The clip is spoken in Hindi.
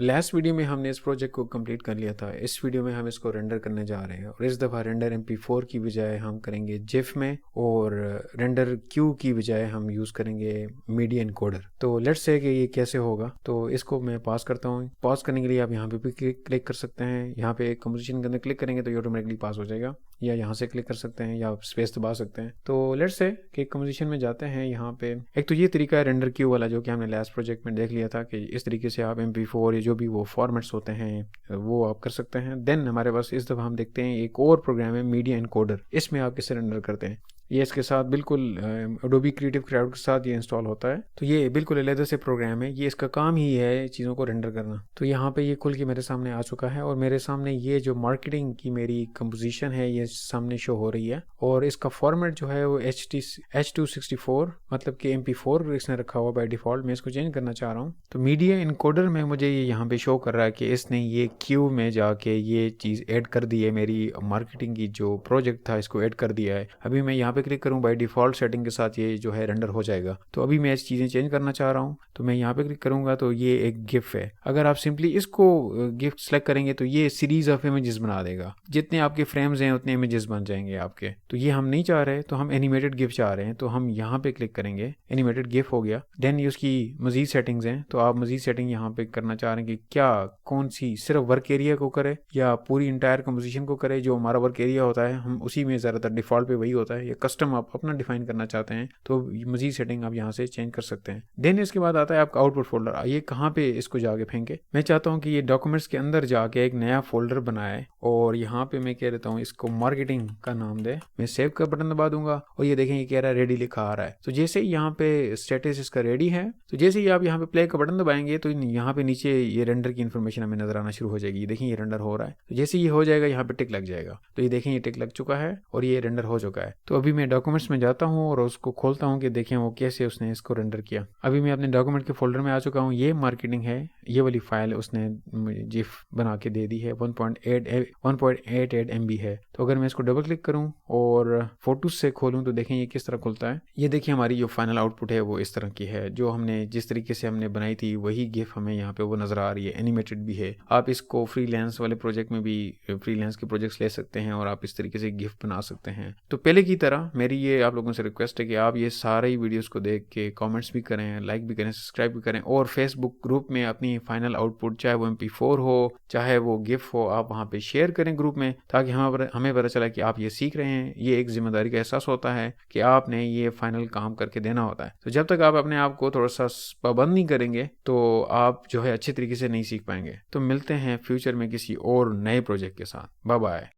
लास्ट वीडियो में हमने इस प्रोजेक्ट को कंप्लीट कर लिया था। इस वीडियो में हम इसको रेंडर करने जा रहे हैं और इस दफ़ा रेंडर MP4 की बजाय हम करेंगे जिफ में और रेंडर क्यू की बजाय हम यूज़ करेंगे मीडिया एनकोडर। तो लेट्स से कि ये कैसे होगा। तो इसको मैं पॉज करता हूँ। पॉज करने के लिए आप यहाँ पे भी क्लिक कर सकते हैं। यहाँ पे कंपोजिशन के अंदर क्लिक करेंगे तो ये ऑटोमेटिकली पास हो जाएगा, या यहाँ से क्लिक कर सकते हैं या स्पेस दबा सकते हैं। तो लेट्स से कि कंपोजिशन में जाते हैं। यहाँ पे एक तो ये तरीका है रेंडर क्यू वाला जो कि हमने लास्ट प्रोजेक्ट में देख लिया था कि इस तरीके से आप MP4 या जो भी वो फॉर्मेट्स होते हैं वो आप कर सकते हैं। देन हमारे पास इस दफ़ा हम देखते हैं एक और प्रोग्राम है मीडिया एनकोडर। इसमें आप किसे रेंडर करते हैं। ये इसके साथ बिल्कुल एडोबी क्रिएटिव क्लाउड के साथ ये इंस्टॉल होता है। तो ये बिल्कुल अलग से प्रोग्राम है, ये इसका काम ही है चीज़ों को रेंडर करना। तो यहाँ पे ये खुल के मेरे सामने आ चुका है और मेरे सामने ये जो मार्केटिंग की मेरी कंपोजिशन है ये सामने शो हो रही है और इसका फॉर्मेट जो है वो H264 मतलब कि MP4 इसने रखा हुआ बाय डिफ़ॉल्ट। मैं इसको चेंज करना चाह रहा हूँ। तो मीडिया इनकोडर में मुझे ये यहाँ पे शो कर रहा है कि इसने ये क्यू में जाके ये चीज़ ऐड कर दी है, मेरी मार्केटिंग की जो प्रोजेक्ट था इसको ऐड कर दिया है। अभी मैं यहाँ पे क्लिक करूँ बाय डिफ़ॉल्ट सेटिंग के साथ ये जो है रेंडर हो जाएगा। तो अभी मैं इस चीज़ें चेंज करना चाह रहा हूँ तो मैं यहाँ पे क्लिक करूँगा तो ये एक गिफ है। अगर आप सिंपली इसको गिफ सेलेक्ट करेंगे तो ये सीरीज ऑफ इमेजेस बना देगा। जितने आपके फ्रेम्स हैं उतने इमेजेस बन जाएंगे आपके। तो ये हम नहीं चाह रहे, तो हम एनिमेटेड गिफ चाह रहे हैं। तो हम यहाँ पे क्लिक करेंगे, एनिमेटेड गिफ हो गया। देन उसकी मजीद सेटिंग्स हैं, तो आप मजीद सेटिंग यहाँ पे करना चाह रहे हैं कि क्या कौन सी सिर्फ वर्क एरिया को करे या पूरी इंटायर कंपोजिशन को करे। जो हमारा वर्क एरिया होता है हम उसी में ज़्यादातर डिफ़ॉल्ट पे वही होता है, या कस्टम आप अपना डिफाइन करना चाहते हैं तो मजीद सेटिंग आप यहाँ से चेंज कर सकते हैं। देन इसके बाद आता है आपका आउटपुट फोल्डर। ये कहाँ पे इसको जाके फेंके। मैं चाहता हूँ कि ये डॉक्यूमेंट्स के अंदर जाके एक नया फोल्डर बनाए और यहाँ पे मैं कह देता हूँ इसको मार्केटिंग का नाम दे। मैं सेव का बटन दबा दूंगा और ये देखें ये कह रहा है रेडी लिखा आ रहा है। तो जैसे ही यहाँ पे स्टेटस इसका रेडी है, तो जैसे ही आप यहाँ पे प्ले का बटन दबाएंगे तो यहाँ पे नीचे ये रेंडर की इन्फॉर्मेशन हमें नजर आना शुरू हो जाएगी। देखें ये रेंडर हो रहा है। तो जैसे ये हो जाएगा यहाँ पे टिक लग जाएगा। तो ये देखें ये टिक लग चुका है और ये रेंडर हो चुका है। तो अभी मैं डॉक्यूमेंट्स में जाता हूँ और उसको खोलता हूँ कि देखें वो कैसे उसने इसको रेंडर किया। अभी मैं अपने डॉक्यूमेंट के फोल्डर में आ चुका हूँ। ये मार्केटिंग है, ये वाली फाइल उसने मुझे जिफ बना के दे दी है। 1.88 MB है। तो अगर मैं इसको डबल क्लिक करूँ और फोटोज से खोलूँ तो देखें ये किस तरह खुलता है। ये देखिए हमारी जो फाइनल आउटपुट है वो इस तरह की है। जो हमने जिस तरीके से हमने बनाई थी वही गिफ हमें यहाँ पे वो नजर आ रही है। एनिमेटेड भी है। आप इसको फ्रीलांस वाले प्रोजेक्ट में भी, फ्रीलांस के प्रोजेक्ट्स ले सकते हैं और आप इस तरीके से गिफ बना सकते हैं। तो पहले की तरह मेरी ये आप लोगों से रिक्वेस्ट है कि आप ये सारे वीडियोस को देख के कमेंट्स भी करें, लाइक भी करें, सब्सक्राइब भी करें और फेसबुक ग्रुप में अपनी फाइनल आउटपुट चाहे वो MP4 हो चाहे वो गिफ हो आप वहाँ पे शेयर करें ग्रुप में, ताकि हमें पता चला कि आप ये सीख रहे हैं। ये एक जिम्मेदारी का एहसास होता है कि आपने ये फाइनल काम करके देना होता है। तो जब तक आप अपने आप को थोड़ा सा पाबंद नहीं करेंगे तो आप जो है अच्छे तरीके से नहीं सीख पाएंगे। तो मिलते हैं फ्यूचर में किसी और नए प्रोजेक्ट के साथ। Bye bye.